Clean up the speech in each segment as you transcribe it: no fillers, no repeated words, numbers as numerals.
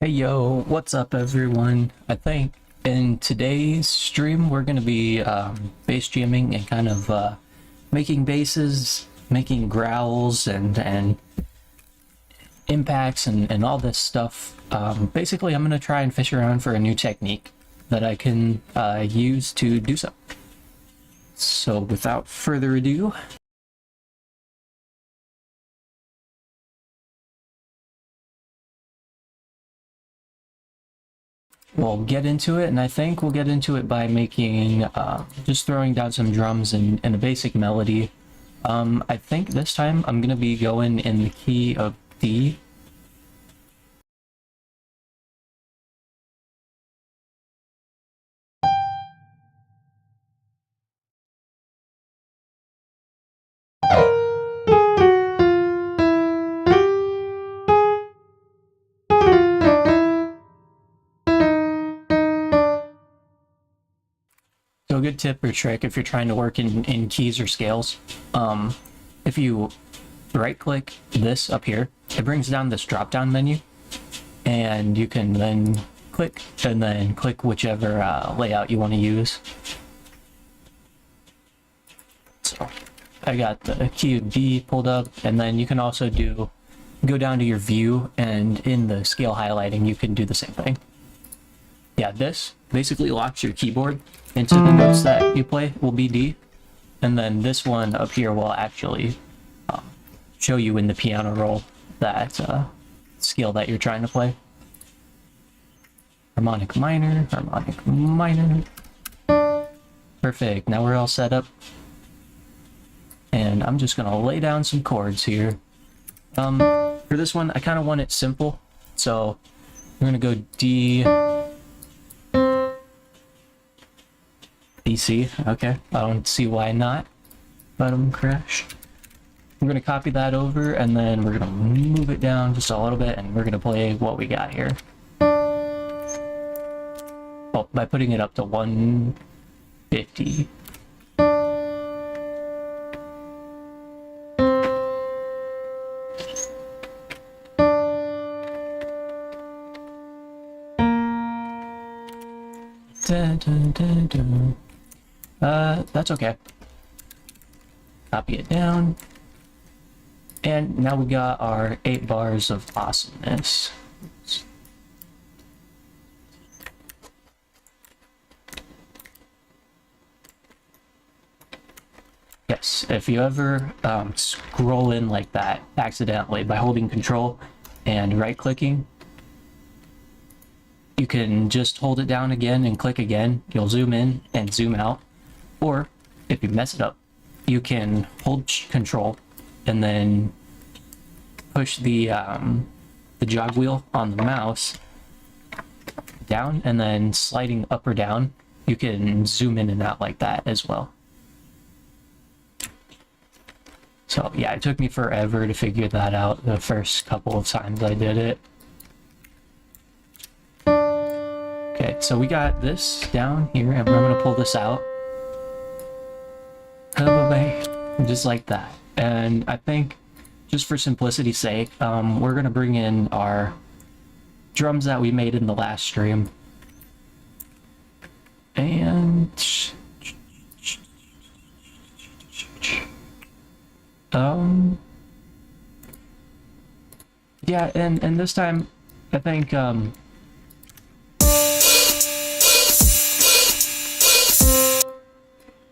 Hey yo, what's up everyone? I think in today's stream we're going to be bass jamming and kind of making basses, making growls and impacts and all this stuff. Basically I'm going to try and fish around for a new technique that I can use to do so. So without further ado, we'll get into it, and I think we'll get into it by making, just throwing down some drums and a basic melody. I think this time I'm gonna be going in the key of D. So a good tip or trick if you're trying to work in keys or scales, if you right click this up here, it brings down this drop down menu, and you can then click and then click whichever layout you want to use. So I got the key of D pulled up, and then you can also go down to your view, and in the scale highlighting you can do the same thing. Yeah, this basically locks your keyboard into the notes that you play will be D, and then this one up here will actually show you in the piano roll that scale that you're trying to play. Harmonic minor, harmonic minor. Perfect, now we're all set up. And I'm just gonna lay down some chords here. For this one, I kind of want it simple, so I'm gonna go D, C. Okay, I don't see why not. Bottom crash. We're gonna copy that over, and then we're gonna move it down just a little bit, and we're gonna play what we got here. Oh, by putting it up to 150. Dun, dun, dun, dun. That's okay. Copy it down. And now we got our 8 bars of awesomeness. Yes, if you ever scroll in like that accidentally by holding Control and right-clicking, you can just hold it down again and click again. You'll zoom in and zoom out. Or if you mess it up, you can hold Control and then push the jog wheel on the mouse down, and then sliding up or down, you can zoom in and out like that as well. So yeah, it took me forever to figure that out the first couple of times I did it. Okay, so we got this down here, and we're gonna pull this out. Just like that. And I think, just for simplicity's sake, we're gonna bring in our drums that we made in the last stream. And yeah, and this time I think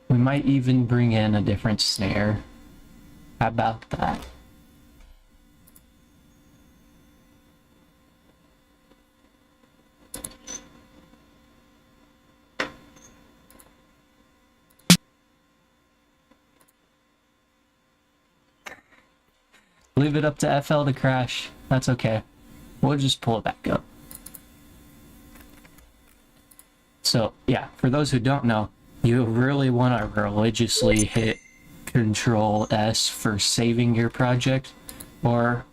we might even bring in a different snare. How about that? Leave it up to FL to crash. That's okay. We'll just pull it back up. So yeah, for those who don't know, you really want to religiously hit Control S for saving your project, or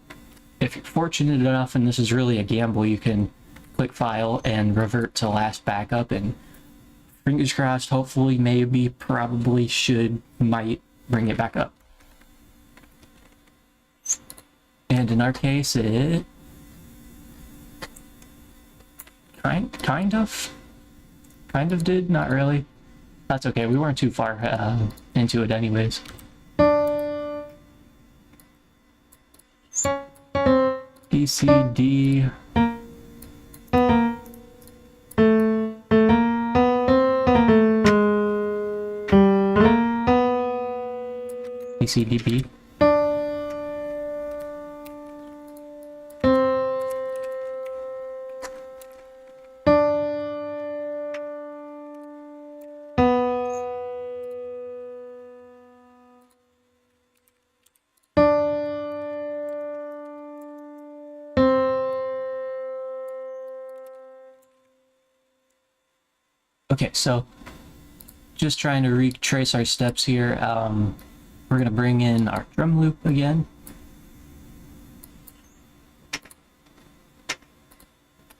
if you're fortunate enough and this is really a gamble, you can click File and revert to last backup, and fingers crossed, hopefully, maybe, probably, should, might bring it back up. And in our case, it kind of did, not really. That's okay, we weren't too far into it anyways. B, C, D. B, C, D, B. Okay, so just trying to retrace our steps here. We're gonna bring in our drum loop again.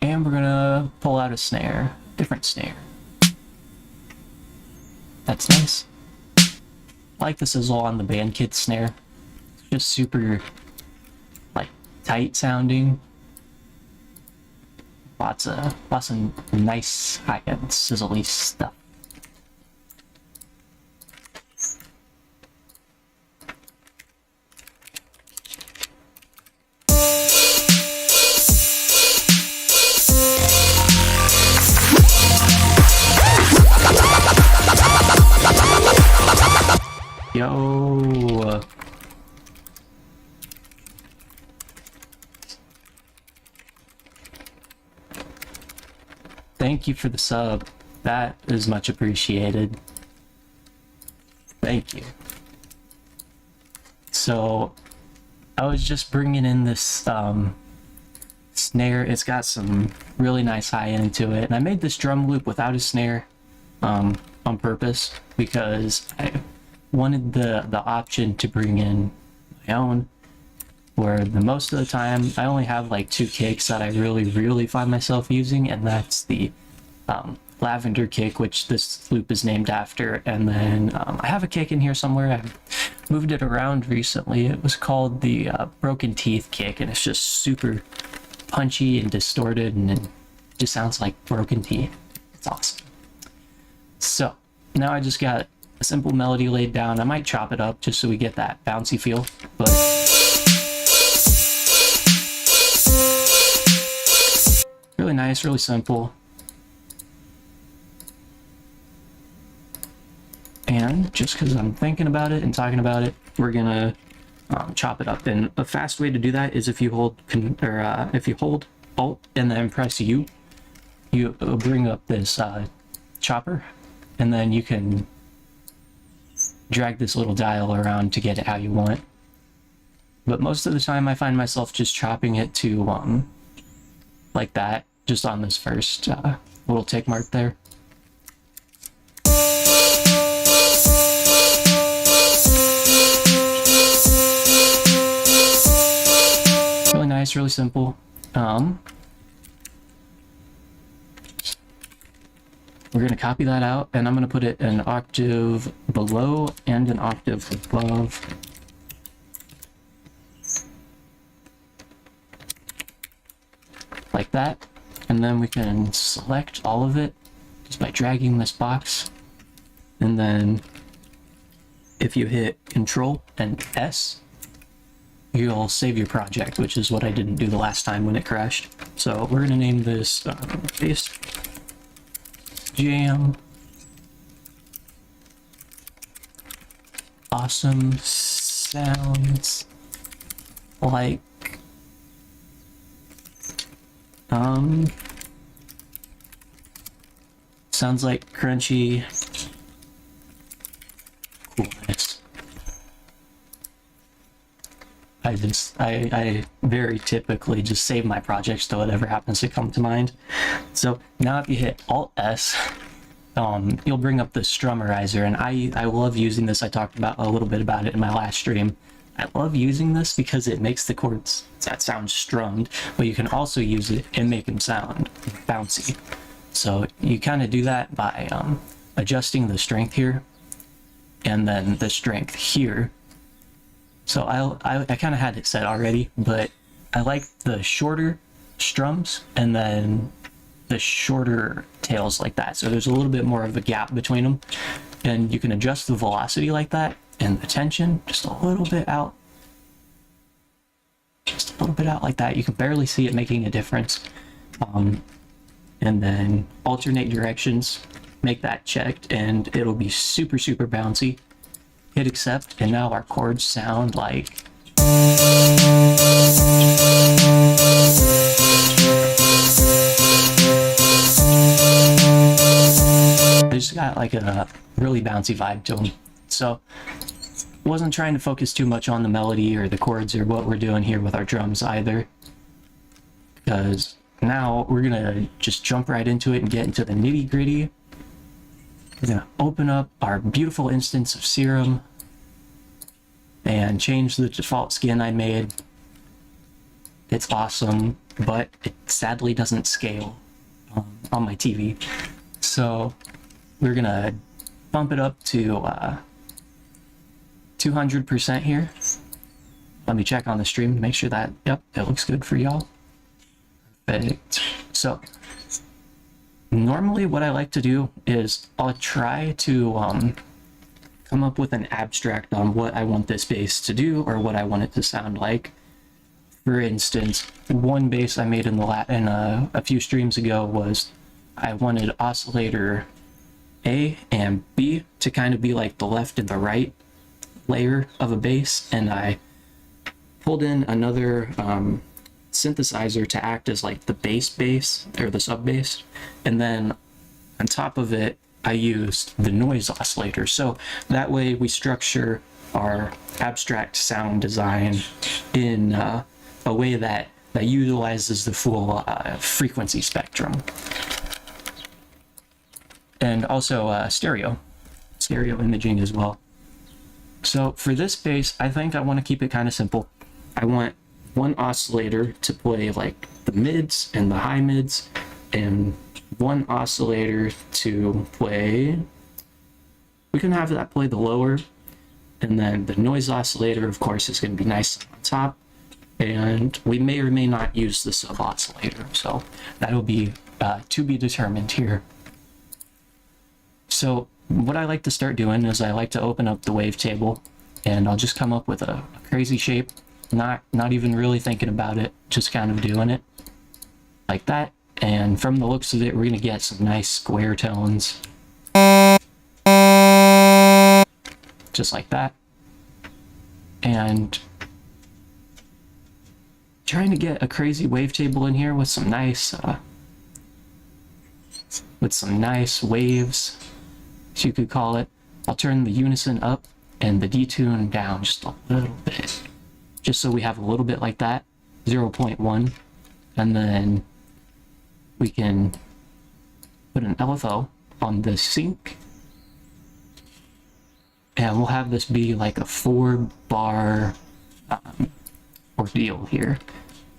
And we're gonna pull out a snare, different snare. That's nice. I like the sizzle on the band kit snare. It's just super, like, tight sounding. Lots of nice high-end sizzly stuff. Yo. Thank you for the sub. That is much appreciated. Thank you. So, I was just bringing in this snare. It's got some really nice high end to it, and I made this drum loop without a snare on purpose because I wanted the option to bring in my own, where the most of the time I only have like 2 kicks that I really find myself using, and that's the lavender kick, which this loop is named after, and then I have a kick in here somewhere. I've moved it around recently. It was called the broken teeth kick, and it's just super punchy and distorted, and it just sounds like broken teeth. It's awesome. So now I just got a simple melody laid down. I might chop it up just so we get that bouncy feel, but really nice, really simple. And just because I'm thinking about it and talking about it, we're gonna chop it up. And a fast way to do that is if you hold Alt and then press U, you bring up this chopper, and then you can drag this little dial around to get it how you want. But most of the time I find myself just chopping it to like that, just on this first little tick mark there. Really nice, really simple. We're going to copy that out, and I'm going to put it an octave below and an octave above. Like that. And then we can select all of it just by dragging this box. And then if you hit Control and S, you'll save your project, which is what I didn't do the last time when it crashed. So we're going to name this bass jam. Awesome sounds like sounds like crunchy coolness. I very typically just save my projects to whatever happens to come to mind. So now if you hit Alt S, you'll bring up the strummerizer, and I love using this. I talked about a little bit about it in my last stream. I love using this because it makes the chords that sound strummed, but you can also use it and make them sound bouncy. So you kind of do that by adjusting the strength here, and then the strength here. So I kind of had it set already, but I like the shorter strums and then the shorter tails like that. So there's a little bit more of a gap between them, and you can adjust the velocity like that and the tension just a little bit out. Just a little bit out like that. You can barely see it making a difference. And then alternate directions, make that checked, and it'll be super, super bouncy. Hit accept, and now our chords sound like... They just got like a really bouncy vibe to them. So wasn't trying to focus too much on the melody or the chords or what we're doing here with our drums either, because now we're gonna just jump right into it and get into the nitty gritty. We're gonna open up our beautiful instance of Serum and change the default skin I made. It's awesome, but it sadly doesn't scale on my TV. So we're gonna bump it up to 200% here. Let me check on the stream to make sure that, yep, it looks good for y'all. Perfect. So normally what I like to do is I'll try to come up with an abstract on what I want this bass to do or what I want it to sound like. For instance, one bass I made in a few streams ago was I wanted oscillator A and B to kind of be like the left and the right layer of a bass, and I pulled in another synthesizer to act as like the bass or the sub bass, and then on top of it I used the noise oscillator, so that way we structure our abstract sound design in a way that utilizes the full frequency spectrum. And also stereo imaging as well. So for this bass, I think I want to keep it kind of simple. I want one oscillator to play like the mids and the high mids, and one oscillator to play, we can have that play the lower, and then the noise oscillator, of course, is going to be nice on top, and we may or may not use the sub oscillator, so that'll be to be determined here. So what I like to start doing is I like to open up the wavetable, and I'll just come up with a crazy shape, not even really thinking about it, just kind of doing it like that. And from the looks of it, we're gonna get some nice square tones, just like that. And trying to get a crazy wavetable in here with some nice waves, as you could call it. I'll turn the unison up and the detune down just a little bit, just so we have a little bit like that, 0.1, and then we can put an LFO on the sync, and we'll have this be like a 4-bar ordeal here.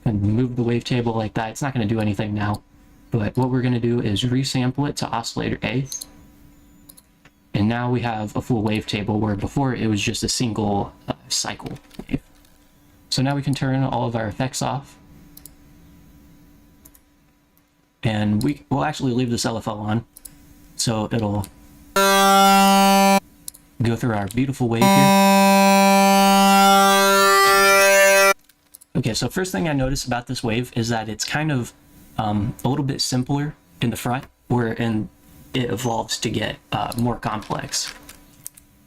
And move the wavetable like that. It's not going to do anything now, but what we're going to do is resample it to oscillator A, and now we have a full wavetable where before it was just a single cycle wave. So now we can turn all of our effects off, and we'll actually leave this LFO on, so it'll go through our beautiful wave here. Okay, so first thing I noticed about this wave is that it's kind of a little bit simpler in the front, wherein it evolves to get more complex.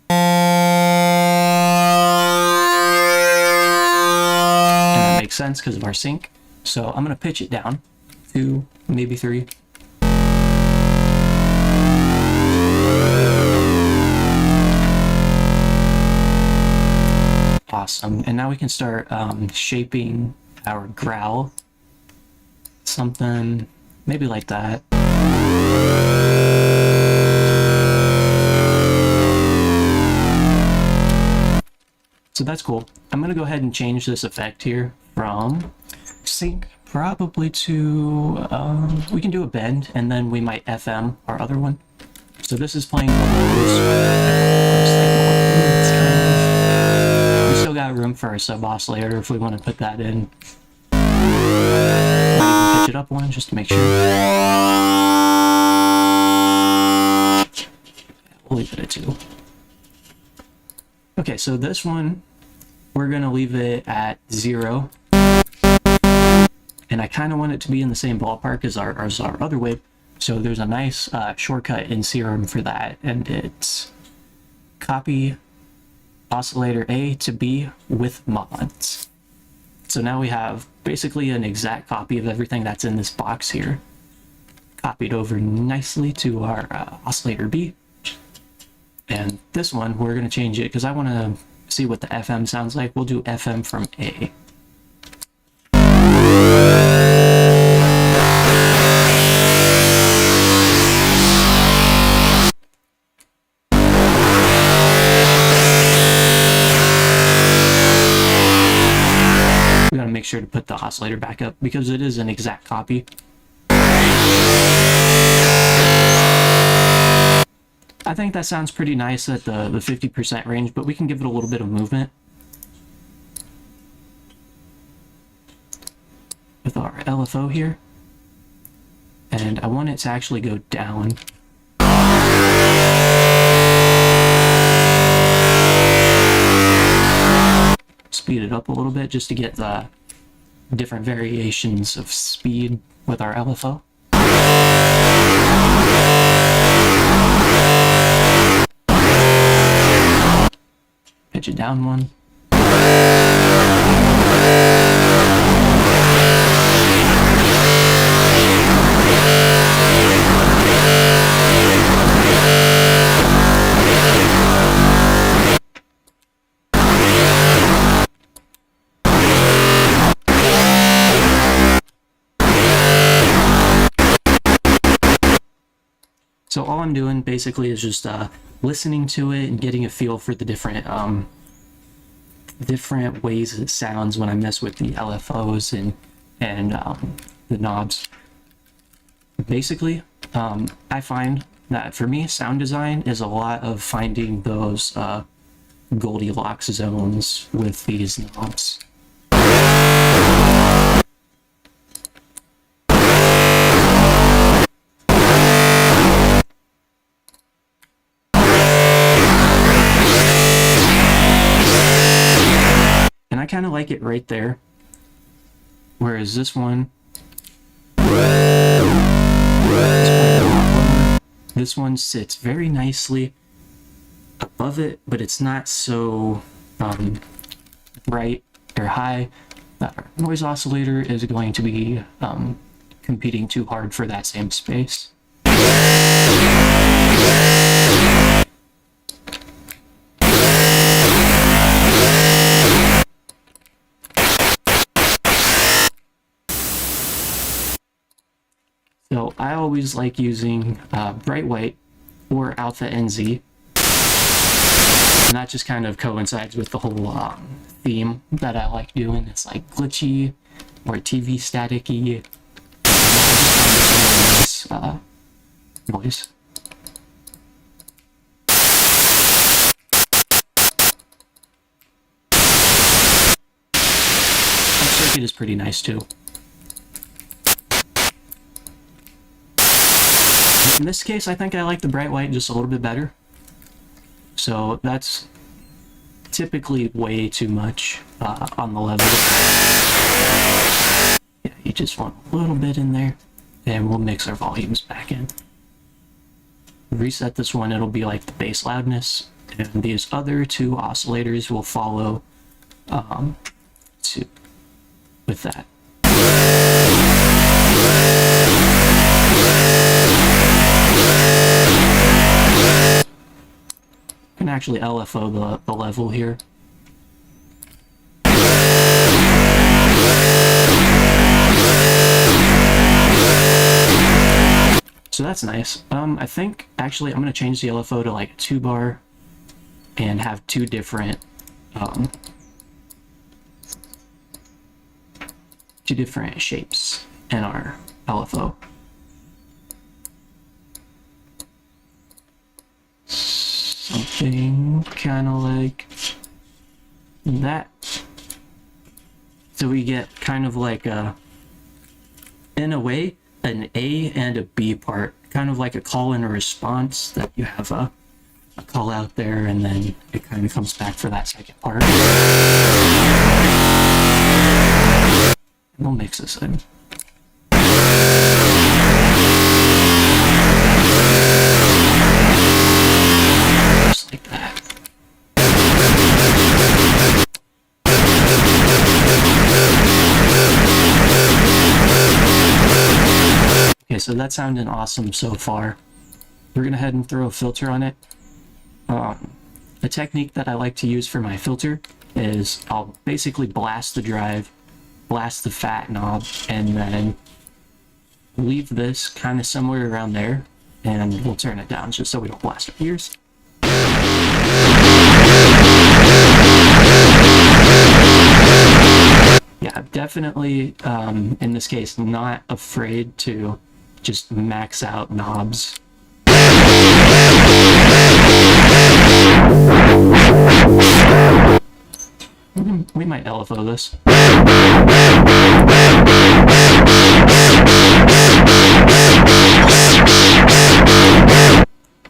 And that makes sense because of our sync. So I'm going to pitch it down to maybe 3. Awesome. And now we can start shaping our growl. Something maybe like that. So that's cool. I'm going to go ahead and change this effect here from sync probably to, we can do a bend, and then we might FM our other one. So this is playing the lows. It's kind of, we still got room for a sub oscillator if we want to put that in. pitch it up one just to make sure. We'll leave it at 2. Okay, so this one, we're gonna leave it at 0. And I kind of want it to be in the same ballpark as our other wave. So there's a nice shortcut in Serum for that, and it's copy oscillator A to B with mods. So now we have basically an exact copy of everything that's in this box here, copied over nicely to our oscillator B. And this one, we're going to change it because I want to see what the FM sounds like. We'll do FM from A. We got to make sure to put the oscillator back up because it is an exact copy. I think that sounds pretty nice at the 50% range, but we can give it a little bit of movement with our LFO here. And I want it to actually go down. Speed it up a little bit just to get the different variations of speed with our LFO. Pitch it down one. So all I'm doing basically is just listening to it and getting a feel for the different ways it sounds when I mess with the LFOs and the knobs. Basically, I find that for me, sound design is a lot of finding those Goldilocks zones with these knobs. I kind of like it right there, whereas this one, this one sits very nicely above it, but it's not so bright or high. Our noise oscillator is going to be competing too hard for that same space. So I always like using bright white or alpha NZ, and that just kind of coincides with the whole theme that I like doing. It's like glitchy or TV staticky. I just find this noise. That circuit is pretty nice too. In this case, I think I like the bright white just a little bit better. So that's typically way too much on the level. Yeah, you just want a little bit in there, and we'll mix our volumes back in. Reset this one, it'll be like the bass loudness, and these other two oscillators will follow with that. Can actually LFO the level here. So that's nice. I think actually I'm going to change the LFO to like a 2-bar and have two different shapes in our LFO. Something kind of like that. So we get kind of like a in a way, an A and a B part, kind of like a call and a response, that you have a call out there and then it kind of comes back for that second part. And we'll mix this in. Just like that. Okay, so that's sounding awesome so far. We're gonna head and throw a filter on it. The technique that I like to use for my filter is I'll basically blast the drive, blast the fat knob, and then leave this kind of somewhere around there, and we'll turn it down just so we don't blast our ears. Yeah, definitely, in this case, not afraid to just max out knobs. We might LFO this.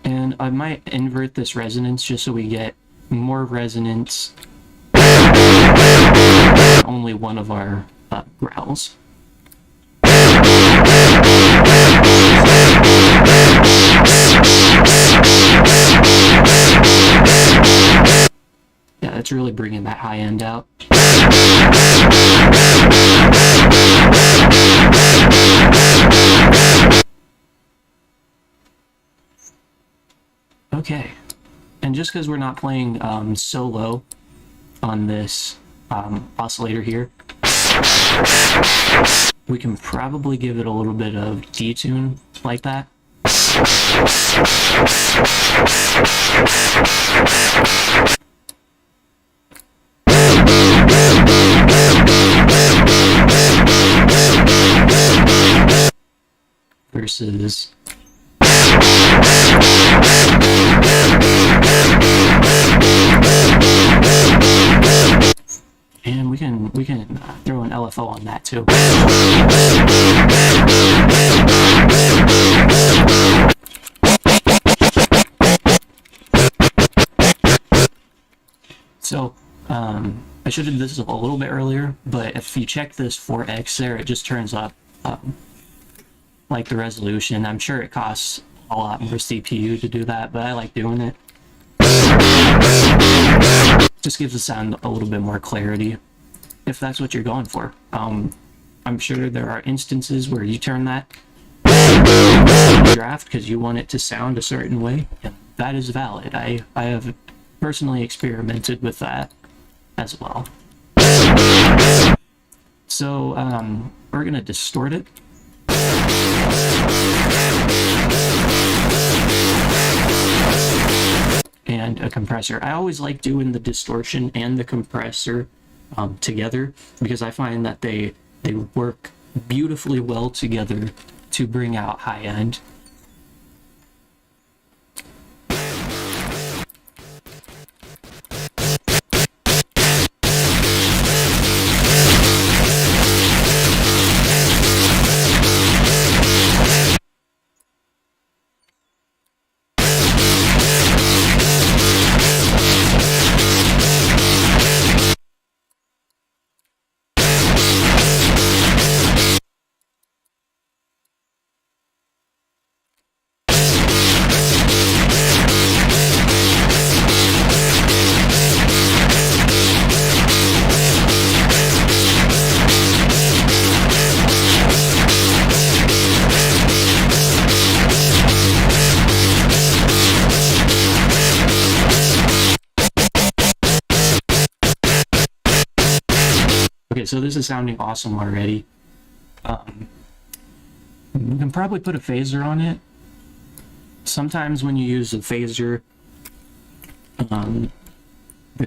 And I might invert this resonance just so we get more resonance on only one of our growls. Yeah, that's really bringing that high end out. Okay, and just because we're not playing solo on this oscillator here, we can probably give it a little bit of detune like that. Versus and we can throw an LFO on that too. So I should have did this a little bit earlier, but if you check this 4x there, it just turns up like the resolution. I'm sure it costs a lot more CPU to do that, but I like doing it. Just gives the sound a little bit more clarity, if that's what you're going for. I'm sure there are instances where you turn that draft because you want it to sound a certain way, and that is valid. I have personally experimented with that as well. So we're gonna distort it. And a compressor. I always like doing the distortion and the compressor together because I find that they work beautifully well together to bring out high end. Okay, so this is sounding awesome already. We can probably put a phaser on it. Sometimes when you use a phaser, the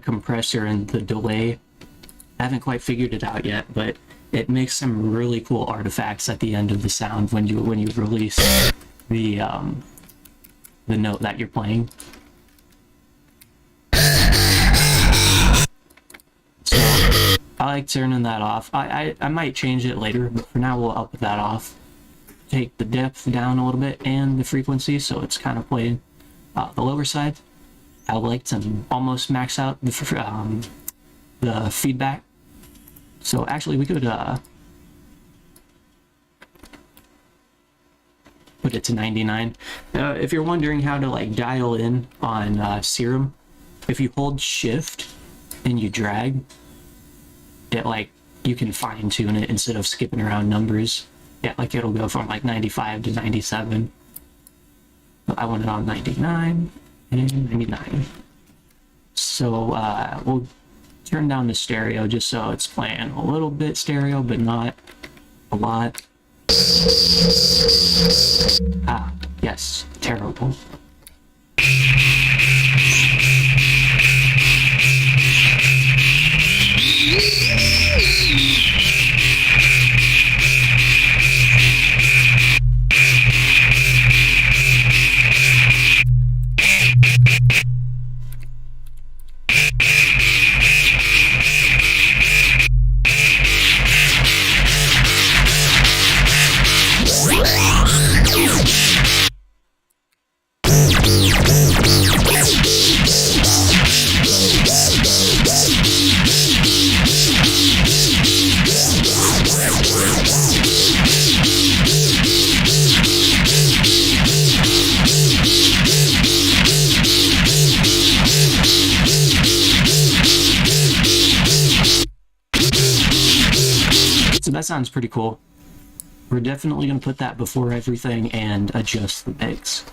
compressor and the delay, I haven't quite figured it out yet, but it makes some really cool artifacts at the end of the sound when you release the note that you're playing. So like turning that off. I might change it later, but for now we'll up that off. Take the depth down a little bit and the frequency, so it's kind of playing the lower side. I like to almost max out the feedback. So actually we could put it to 99. If you're wondering how to like dial in on Serum, if you hold shift and you drag it, like you can fine tune it instead of skipping around numbers. Yeah, like it'll go from like 95 to 97. But I want it on 99 and 99. So we'll turn down the stereo just so it's playing a little bit stereo, but not a lot. Ah, yes, terrible. So that sounds pretty cool. We're definitely going to put that before everything and adjust the mix.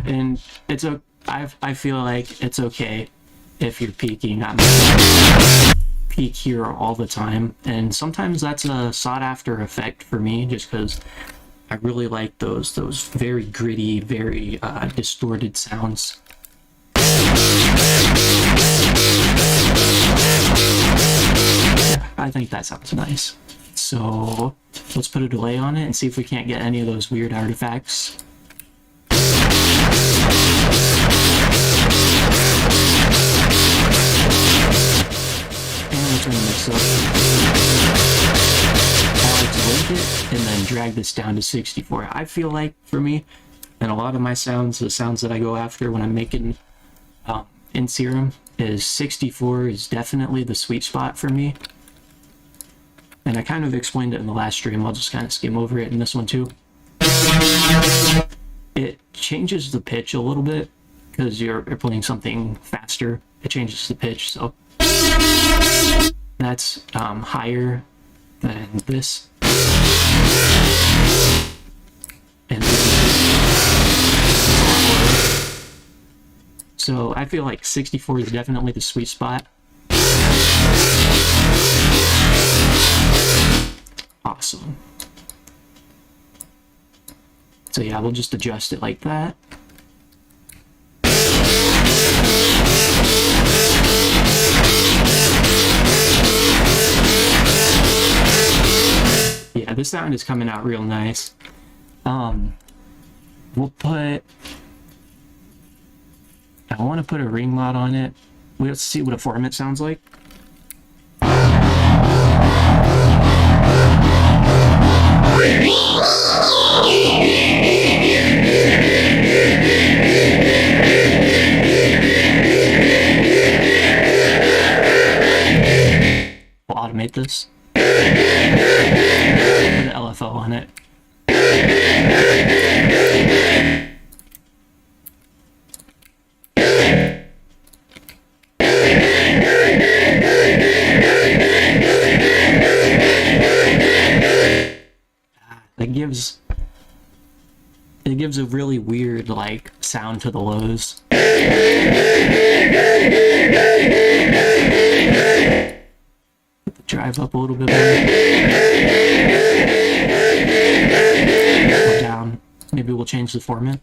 And it's I feel like it's okay if you're peaking. I'm peak here all the time, and sometimes that's a sought after effect for me, just because I really like those very gritty, very distorted sounds. Yeah, I think that sounds nice. So let's put a delay on it and see if we can't get any of those weird artifacts. Turn the mix up. I like to link it and then drag this down to 64. I feel like for me, and a lot of my sounds, the sounds that I go after when I'm making in Serum, is 64 is definitely the sweet spot for me. And I kind of explained it in the last stream. I'll just kind of skim over it in this one too. It changes the pitch a little bit because you're playing something faster. It changes the pitch, so that's higher than this. And so I feel like 64 is definitely the sweet spot. Awesome. So yeah, we'll just adjust it like that. Yeah, this sound is coming out real nice. We'll put... I want to put a ring mod on it. Let's see what a format sounds like. We'll automate this. Put an LFO on it. It gives a really weird like sound to the lows. Put the drive up a little bit more. Go down. Maybe we'll change the format.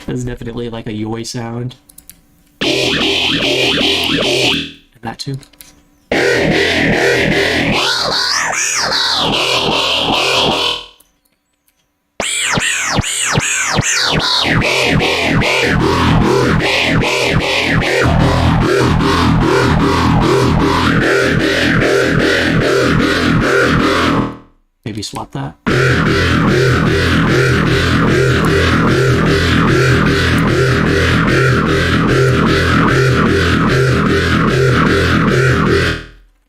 This is definitely like a yoy sound. And that too. Maybe swap that.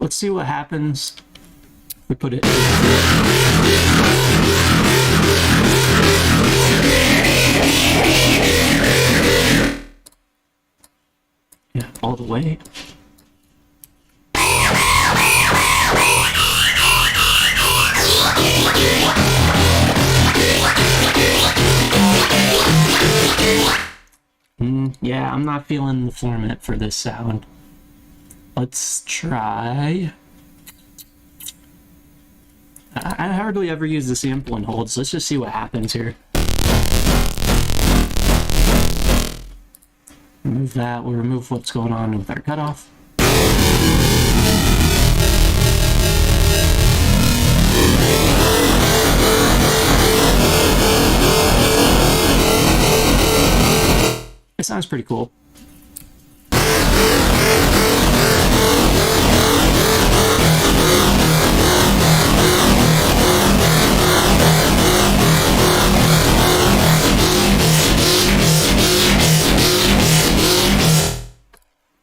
Let's see what happens. We put it. Yeah, all the way. Yeah, I'm not feeling the format for this sound. Let's try. I hardly ever use the sample and holds. Let's just see what happens here. Remove that. We'll remove what's going on with our cutoff. It sounds pretty cool.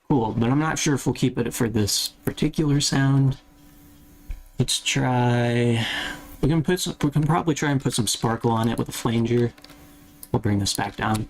Cool, but I'm not sure if we'll keep it for this particular sound. Let's try. We can probably try and put some sparkle on it with a flanger. We'll bring this back down.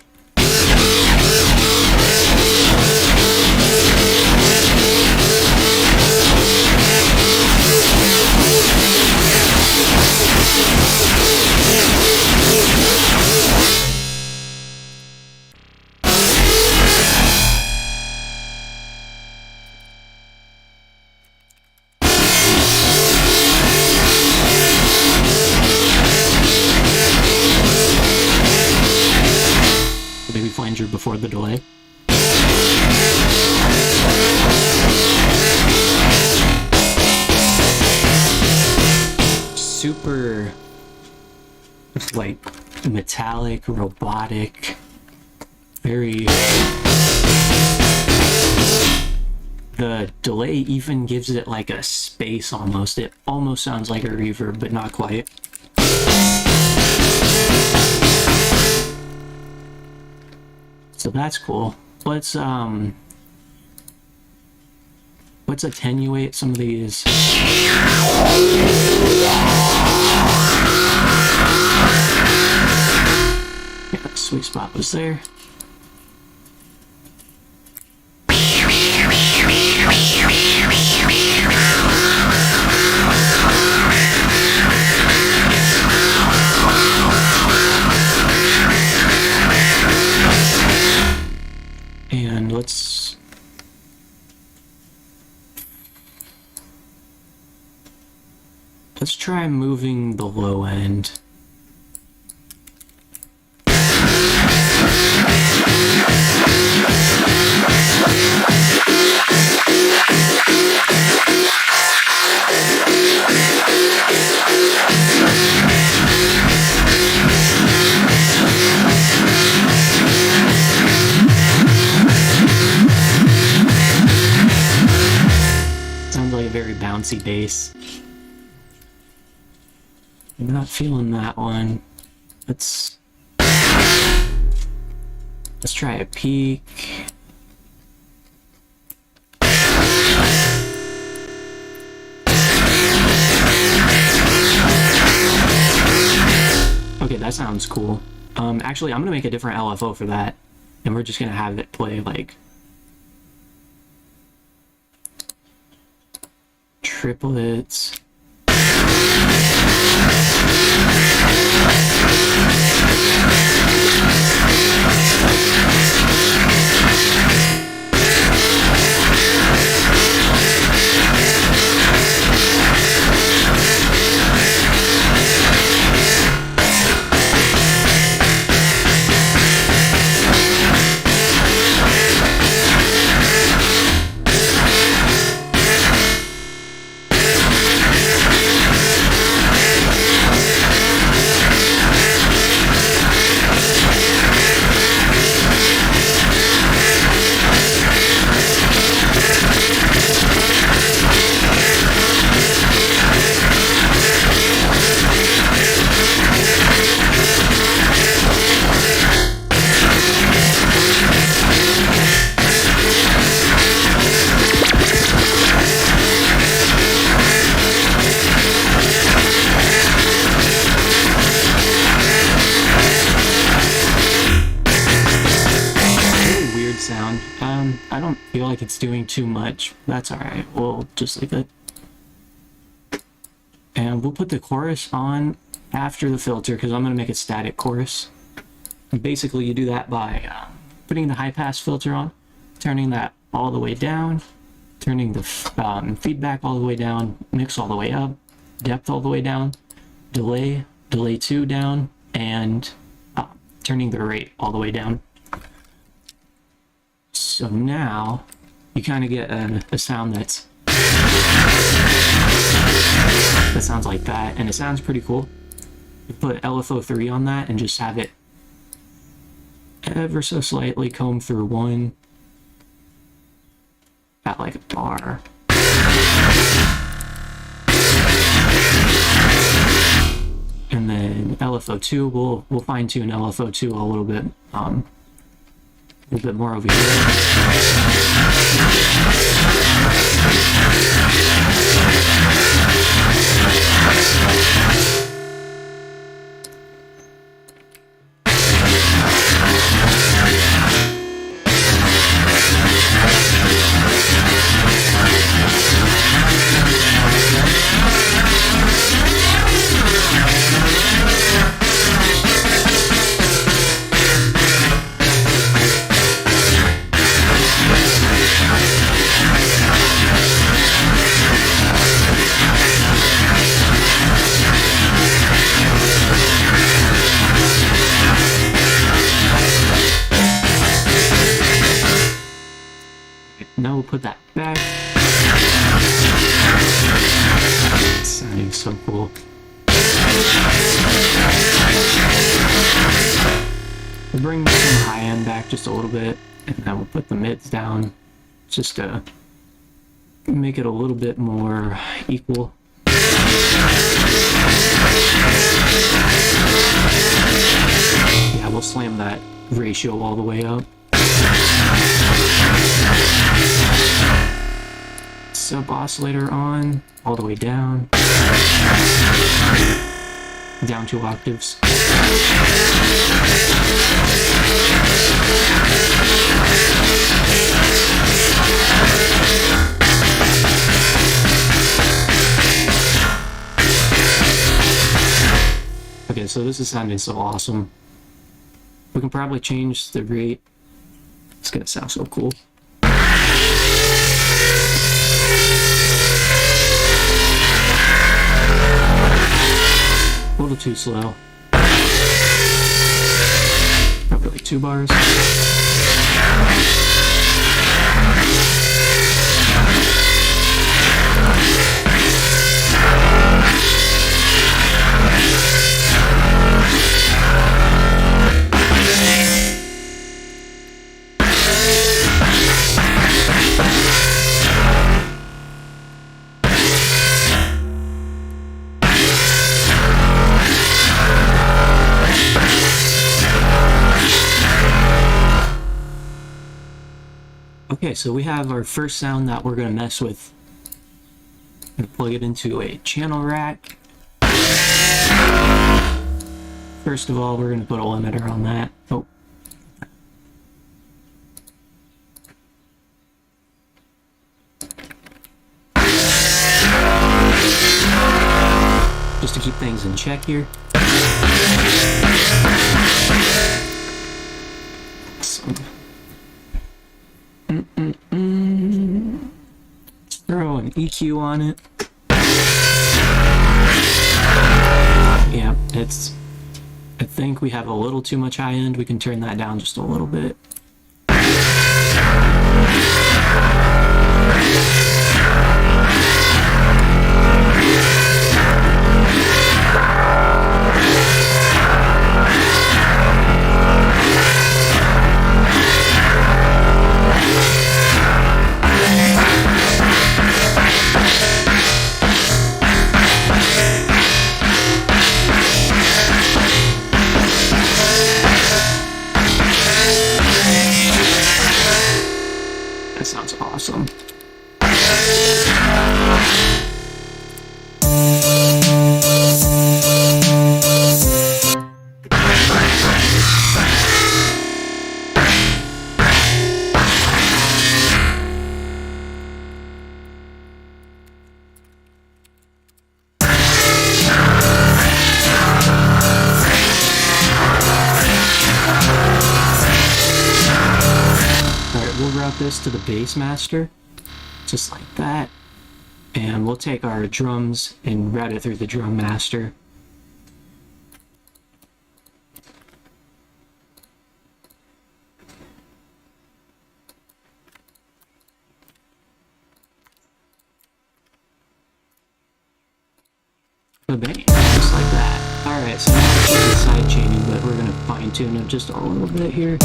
Maybe flanger before the delay. Super, like, metallic, robotic, very... The delay even gives it like a space almost. It almost sounds like a reverb, but not quite. So that's cool. Let's attenuate some of these. Yeah, the sweet spot was there. And let's try moving the low end. Sounds like a very bouncy bass. I'm not feeling that one. Let's try a peak. Okay, that sounds cool. Actually, I'm gonna make a different LFO for that, and we're just gonna have it play like triplets. I don't feel like it's doing too much. That's alright. We'll just leave it. And we'll put the chorus on after the filter because I'm going to make a static chorus. And basically, you do that by putting the high pass filter on, turning that all the way down, turning the feedback all the way down, mix all the way up, depth all the way down, delay 2 down, and turning the rate all the way down. So now you kind of get a sound that sounds like that, and it sounds pretty cool. You put LFO3 on that and just have it ever so slightly comb through 1 at like a bar. And then LFO2, we'll fine tune LFO2 a little bit more over here. Now we'll put that back. It's sounding so cool. We'll bring some high end back just a little bit, and then we'll put the mids down just to make it a little bit more equal. Yeah, we'll slam that ratio all the way up. Sub oscillator on, all the way down 2 octaves. Okay, so this is sounding so awesome. We can probably change the rate. It's gonna sound so cool. A little too slow. Probably like 2 bars. Okay, so we have our first sound that we're going to mess with. I'm going to plug it into a channel rack. First of all, we're going to put a limiter on that. Oh. Just to keep things in check here. Awesome. Let's throw an EQ on it. Yeah, I think we have a little too much high end. We can turn that down just a little bit. That sounds awesome. this to the bass master, just like that. And we'll take our drums and route it through the drum master. Bang, just like that. Alright, so now it's just side chaining, but we're gonna fine tune it just a little bit here.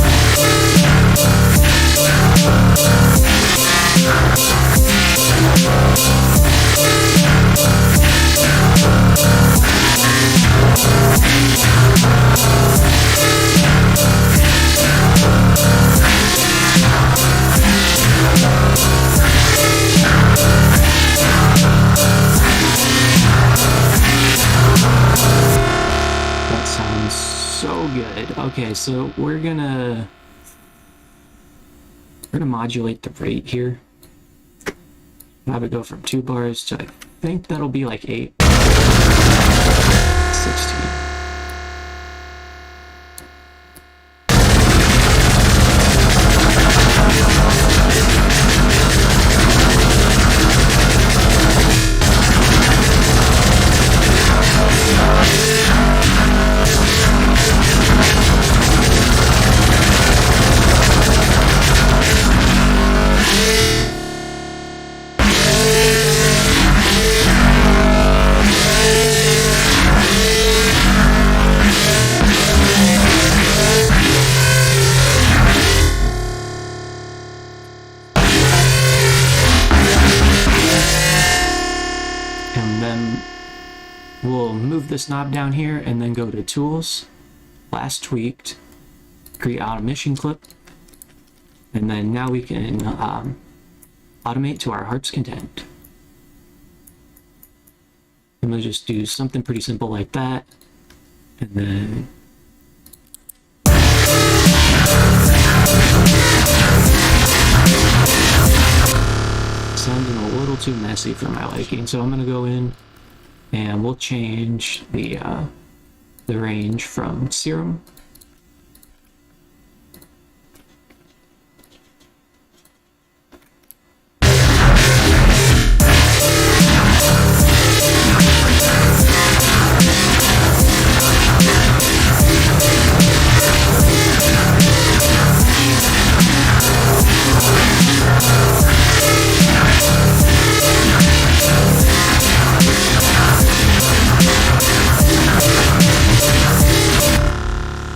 That sounds so good. Okay, so we're gonna modulate the rate here. Have it go from 2 bars to, I think that'll be like 8. 16. And then we'll move this knob down here and then go to Tools, Last Tweaked, create Automation Clip, and then now we can automate to our heart's content. I'm gonna just do something pretty simple like that, and then sounding a little too messy for my liking, so I'm gonna go in and we'll change the range from Serum .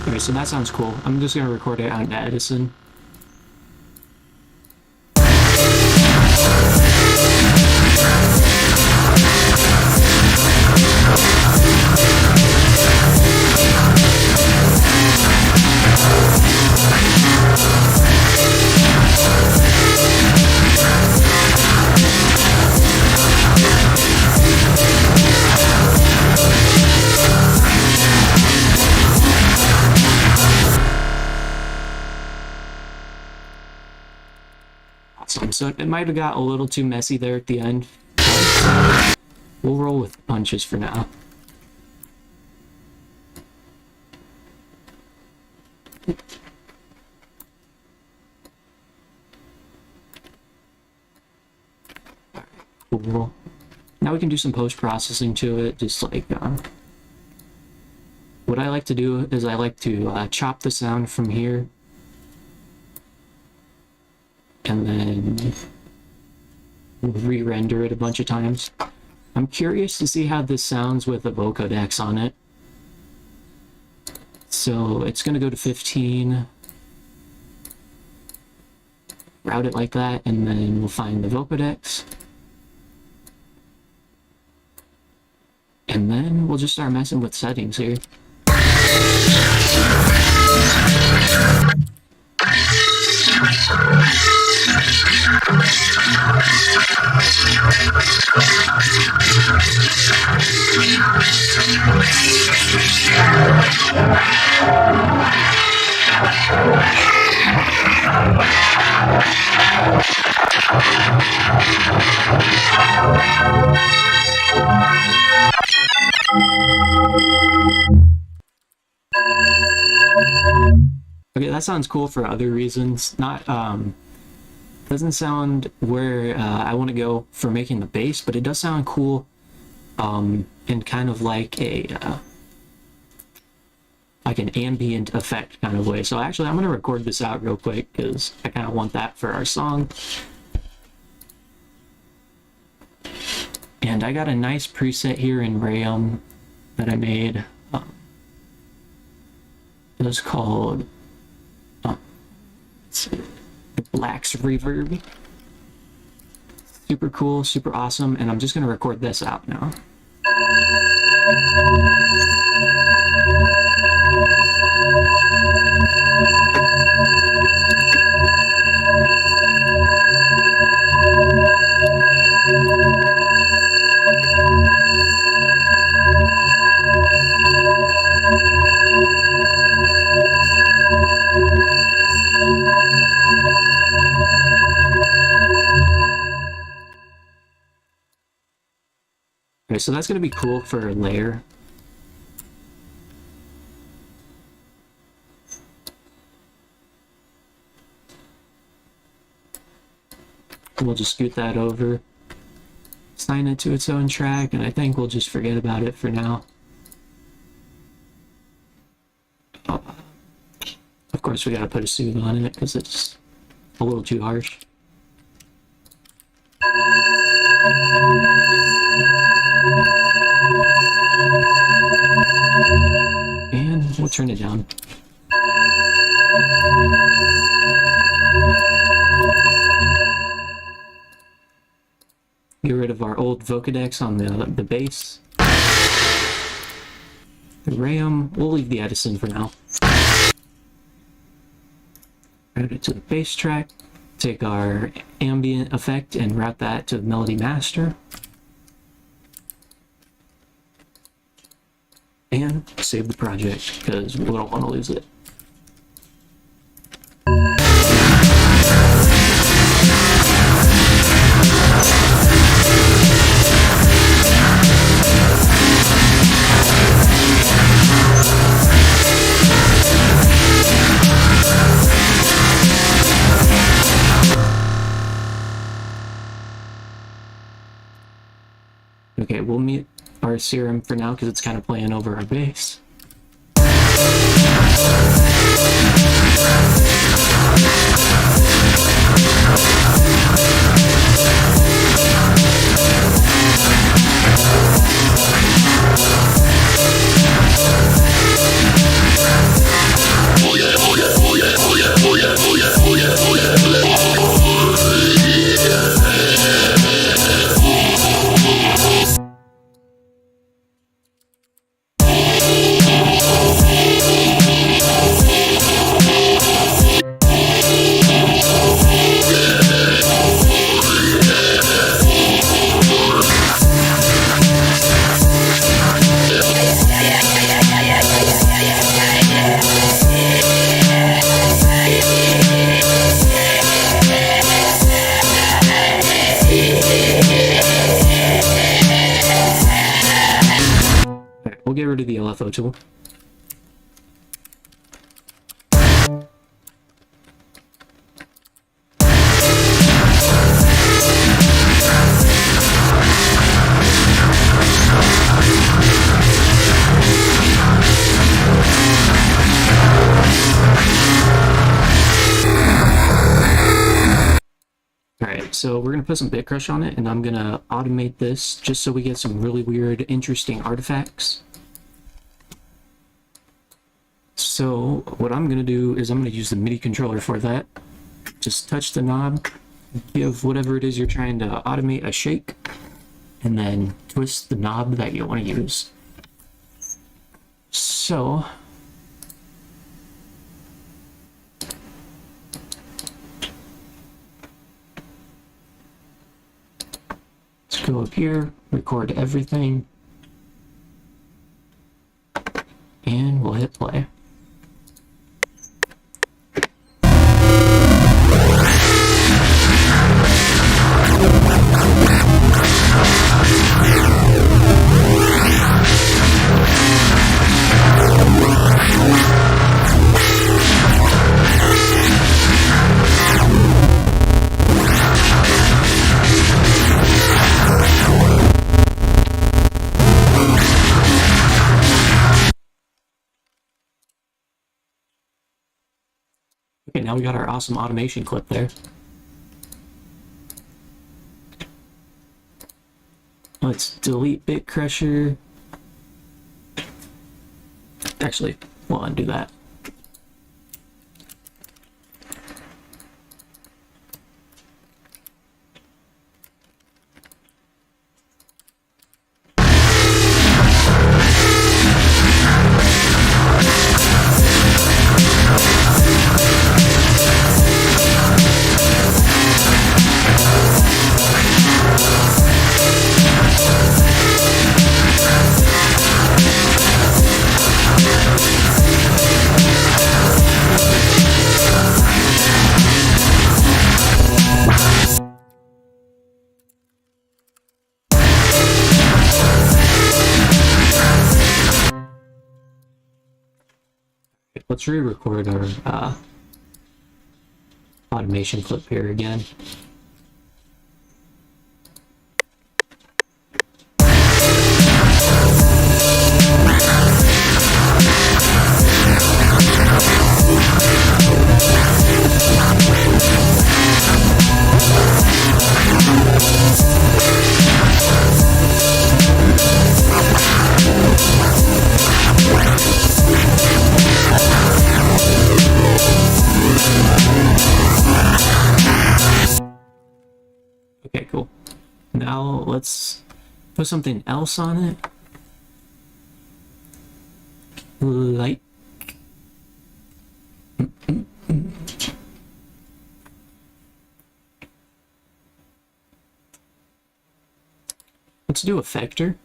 Alright, so that sounds cool. I'm just gonna record it on Edison. Awesome. So it might have got a little too messy there at the end. We'll roll with punches for now. Cool. Now we can do some post-processing to it, just like what I like to do is I like to chop the sound from here and then re-render it a bunch of times. I'm curious to see how this sounds with the vocodex on it. So it's going to go to 15, route it like that, and then we'll find the vocodex. And then we'll just start messing with settings here. Okay, that sounds cool for other reasons. Not Doesn't sound where I want to go for making the bass, but it does sound cool in kind of like an ambient effect kind of way. So actually I'm going to record this out real quick because I kind of want that for our song. And I got a nice preset here in Rayum that I made. It was called Black's Reverb. Super cool, super awesome, and I'm just going to record this out now. Okay, so that's going to be cool for a layer. We'll just scoot that over, assign it to its own track, and I think we'll just forget about it for now. Oh. Of course, we gotta put a soothe on it because it's a little too harsh. And we'll turn it down. Get rid of our old Vocodex on the bass. The Rayum, we'll leave the Edison for now. Route it to the bass track. Take our ambient effect and route that to the melody master. And save the project because we don't want to lose it. Okay, we'll mute our serum for now because it's kind of playing over our bass. We'll get rid of the LFO tool. Alright, so we're going to put some bit crush on it, and I'm going to automate this just so we get some really weird, interesting artifacts. So what I'm going to do is I'm going to use the MIDI controller for that. Just touch the knob, give whatever it is you're trying to automate a shake, and then twist the knob that you want to use. So let's go up here, record everything, and we'll hit play. now we got our awesome automation clip there. Let's delete Bit Crusher. Actually, we'll undo that. Let's re-record our automation clip here again. Okay, cool. Now let's put something else on it. Like... Let's do effector.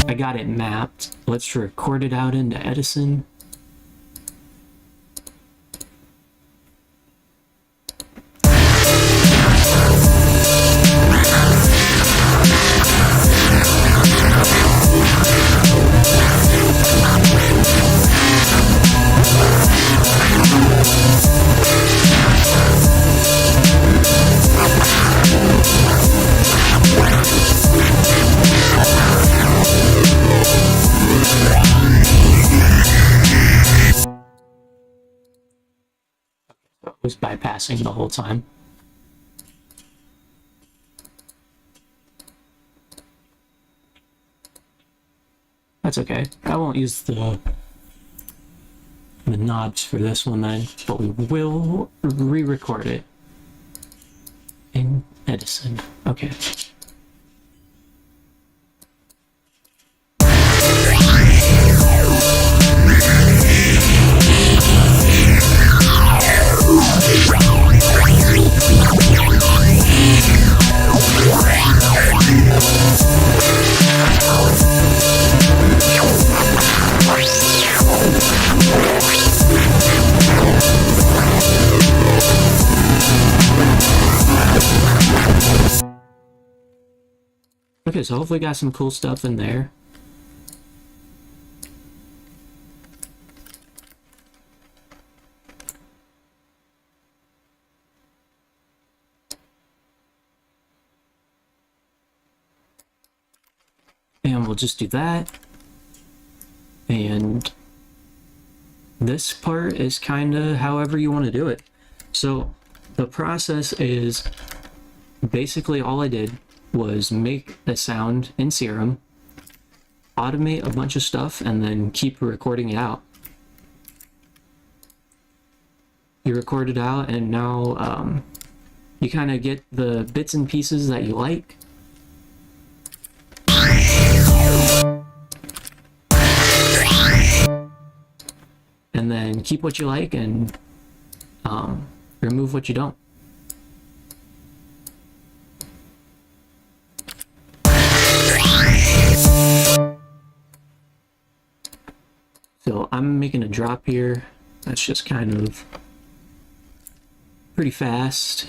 I got it mapped. Let's record it out into Edison. Was bypassing the whole time. That's okay. I won't use the knobs for this one then, but we will re-record it in Edison. Okay. Okay, so hopefully got some cool stuff in there. And we'll just do that. And this part is kind of however you want to do it. So the process is basically all I did was make a sound in Serum, automate a bunch of stuff, and then keep recording it out. You record it out, and now you kind of get the bits and pieces that you like. And then keep what you like and remove what you don't. I'm making a drop here. That's just kind of pretty fast.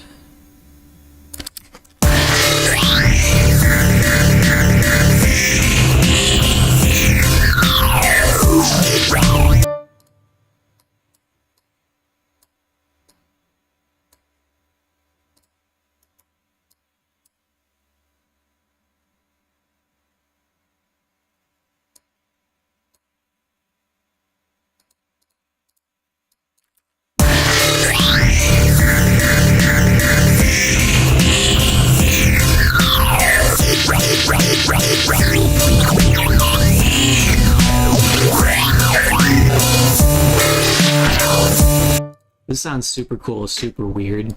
This sounds super cool, super weird.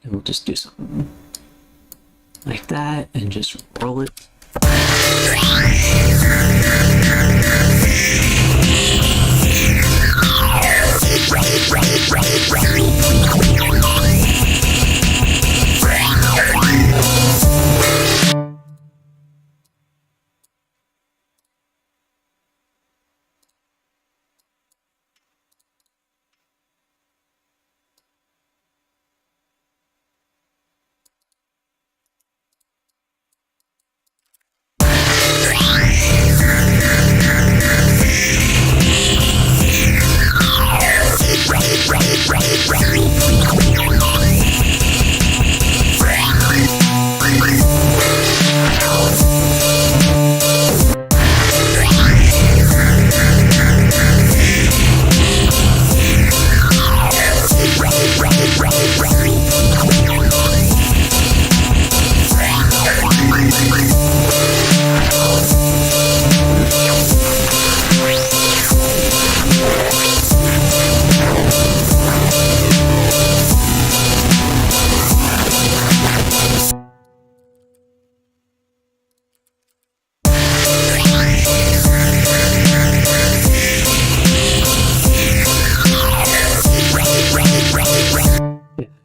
And we'll just do something like that and just roll it.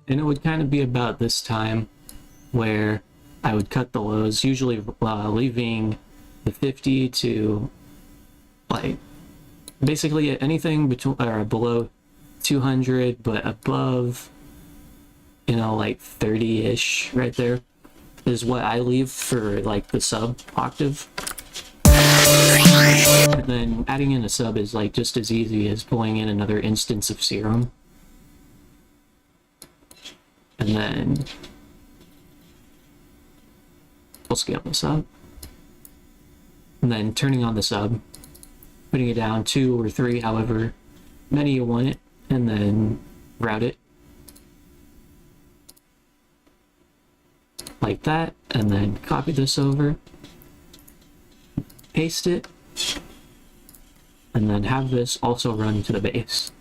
And it would kind of be about this time where I would cut the lows, usually leaving the 50 to like basically anything between or below 200, but above, you know, like 30-ish right there is what I leave for like the sub octave. And then adding in a sub is like just as easy as pulling in another instance of serum. And then we'll scale this up. And then turning on the sub, putting it down 2 or 3, however many you want it, and then route it like that, and then copy this over, paste it, and then have this also run to the base.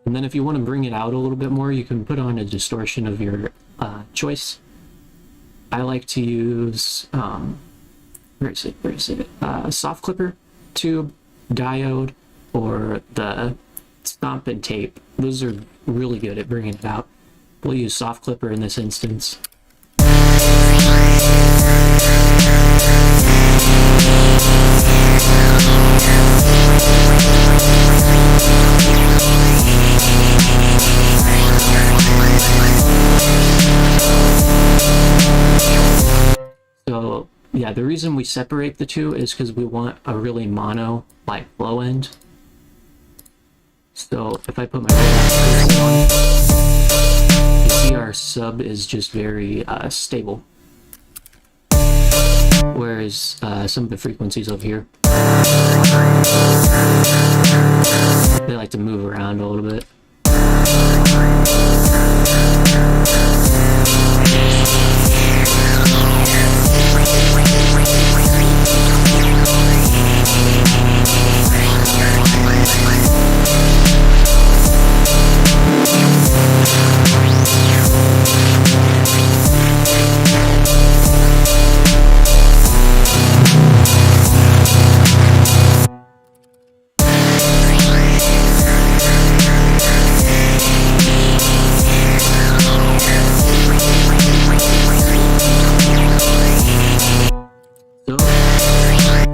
And then if you want to bring it out a little bit more, you can put on a distortion of your choice. I like to use, where is it? Soft clipper, tube, diode, or the stomp and tape. Those are really good at bringing it out. We'll use soft clipper in this instance. So yeah, the reason we separate the two is because we want a really mono like low end. So if I put my on, you see our sub is just very stable, whereas some of the frequencies over here They like to move around a little bit. So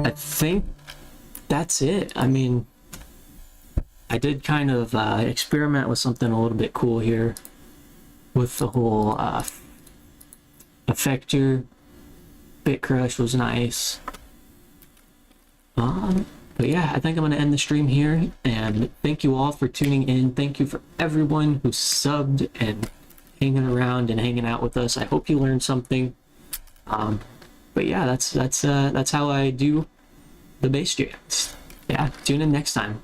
I think that's it. I mean, I did kind of experiment with something a little bit cool here with the whole effector. Bit crush was nice. But yeah, I think I'm going to end the stream here, and thank you all for tuning in. Thank you for everyone who subbed and hanging around and hanging out with us. I hope you learned something. But yeah, that's how I do the bass jams. Yeah, tune in next time.